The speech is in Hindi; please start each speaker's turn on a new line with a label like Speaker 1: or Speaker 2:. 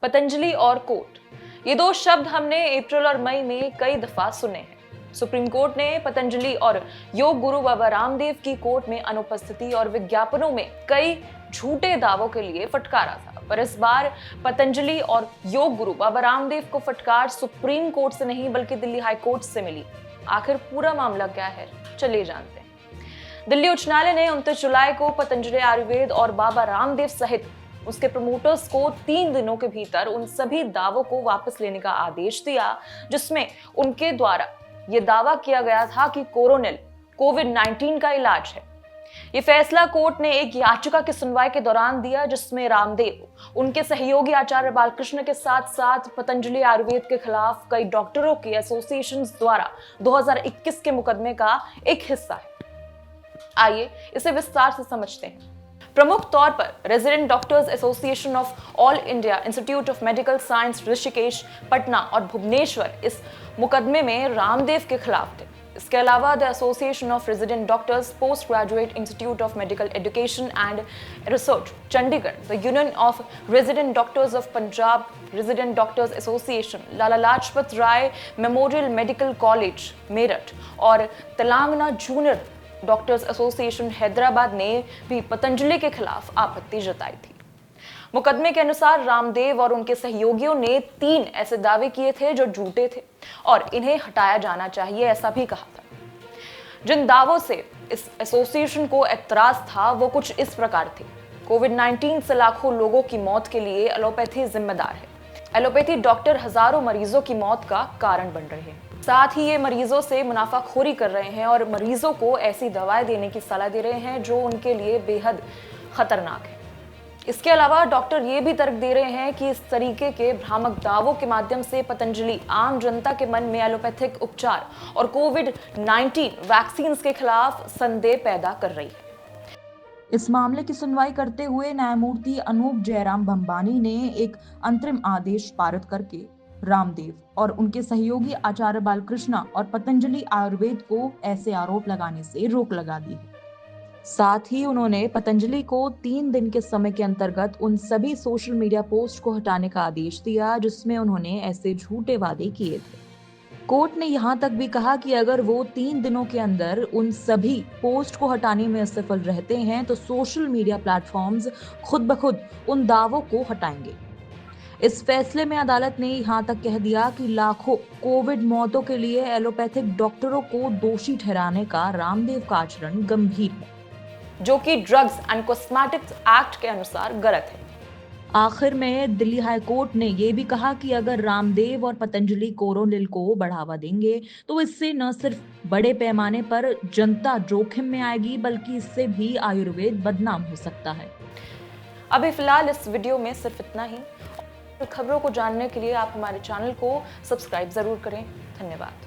Speaker 1: पतंजलि और कोर्ट, ये दो शब्द हमने अप्रैल और मई में कई दफा सुने हैं। सुप्रीम कोर्ट ने पतंजलि और योग गुरु बाबा रामदेव की कोर्ट में अनुपस्थिति और विज्ञापनों में कई झूठे दावों के लिए फटकारा था, पर इस बार पतंजलि और योग गुरु बाबा रामदेव को फटकार सुप्रीम कोर्ट से नहीं बल्कि दिल्ली हाई कोर्ट से मिली। आखिर पूरा मामला क्या है, चलिए जानते हैं। दिल्ली उच्च न्यायालय ने 29 जुलाई को पतंजलि आयुर्वेद और बाबा रामदेव सहित उसके प्रमोटर्स को 3 दिनों के भीतर उन सभी दावों को वापस लेने का आदेश दिया जिसमें उनके द्वारा यह दावा किया गया था कि कोरोनिल कोविड-19 का इलाज है। यह फैसला कोर्ट ने एक याचिका की सुनवाई के दौरान दिया जिसमें रामदेव, उनके सहयोगी आचार्य बालकृष्ण के साथ साथ पतंजलि आयुर्वेद के खिलाफ कई डॉक्टरों की एसोसिएशन द्वारा 2021 के मुकदमे का एक हिस्सा है। आइए इसे विस्तार से समझते हैं। प्रमुख तौर पर resident doctors association of all India institute of medical science Rishikesh, Patna और भुवनेश्वर इस मुकदमे में रामदेव के खिलाफ थे। इसके अलावा the association of resident doctors post graduate institute of medical education and research Chandigarh, the union of resident doctors of Punjab, resident doctors association, Lala Lajpat Rai memorial medical college Meerut और Telangana junior doctors association Hyderabad ने भी पतंजलि के खिलाफ आपत्ति जताई थी। मुकदमे के अनुसार रामदेव और उनके सहयोगियों ने 3 ऐसे दावे किए थे जो झूठे थे और इन्हें हटाया जाना चाहिए, ऐसा भी कहा था। जिन दावों से इस एसोसिएशन को एतराज था वो कुछ इस प्रकार थे। कोविड-19 से लाखों लोगों की मौत के लिए एलोपैथी जिम्मेदार है। एलोपैथी डॉक्टर हजारों मरीजों की मौत का कारण बन रहे हैं। साथ ही ये मरीजों से मुनाफाखोरी कर रहे हैं और मरीजों को ऐसी दवाएं देने की सलाह दे रहे हैं जो उनके लिए बेहद खतरनाक है। इसके अलावा डॉक्टर ये भी तर्क दे रहे हैं कि इस तरीके के भ्रामक दावों के माध्यम से पतंजलि आम जनता के मन में एलोपैथिक उपचार और कोविड-19 वैक्सीन के खिलाफ संदेह पैदा कर रही है।
Speaker 2: इस मामले की सुनवाई करते हुए न्यायमूर्ति अनूप जयराम भंबानी ने एक अंतरिम आदेश पारित करके रामदेव और उनके सहयोगी आचार्य बालकृष्ण और पतंजलि आयुर्वेद को ऐसे आरोप लगाने से रोक लगा दी है। साथ ही उन्होंने पतंजलि को 3 दिन के समय के अंतर्गत उन सभी सोशल मीडिया पोस्ट को हटाने का आदेश दिया जिसमें उन्होंने ऐसे झूठे वादे किए थे। कोर्ट ने यहाँ तक भी कहा कि अगर वो 3 दिनों के अंदर उन सभी पोस्ट को हटाने में असफल रहते हैं तो सोशल मीडिया प्लेटफॉर्म्स खुद ब खुद उन दावों को हटाएंगे। इस फैसले में अदालत ने यहाँ तक कह दिया कि लाखों कोविड मौतों के लिए एलोपैथिक डॉक्टरों को दोषी ठहराने का रामदेव का आचरण गंभीर है,
Speaker 1: जो कि ड्रग्स एंड कॉस्मेटिक्स एक्ट के अनुसार गलत है।
Speaker 2: आखिर में दिल्ली हाई कोर्ट ने यह भी कहा कि अगर रामदेव और पतंजलि कोरोनिल को बढ़ावा देंगे तो इससे न सिर्फ बड़े पैमाने पर जनता जोखिम में आएगी बल्कि इससे भी आयुर्वेद बदनाम हो सकता है।
Speaker 1: अभी फिलहाल इस वीडियो में सिर्फ इतना ही। खबरों को जानने के लिए आप हमारे चैनल को सब्सक्राइब जरूर करें। धन्यवाद।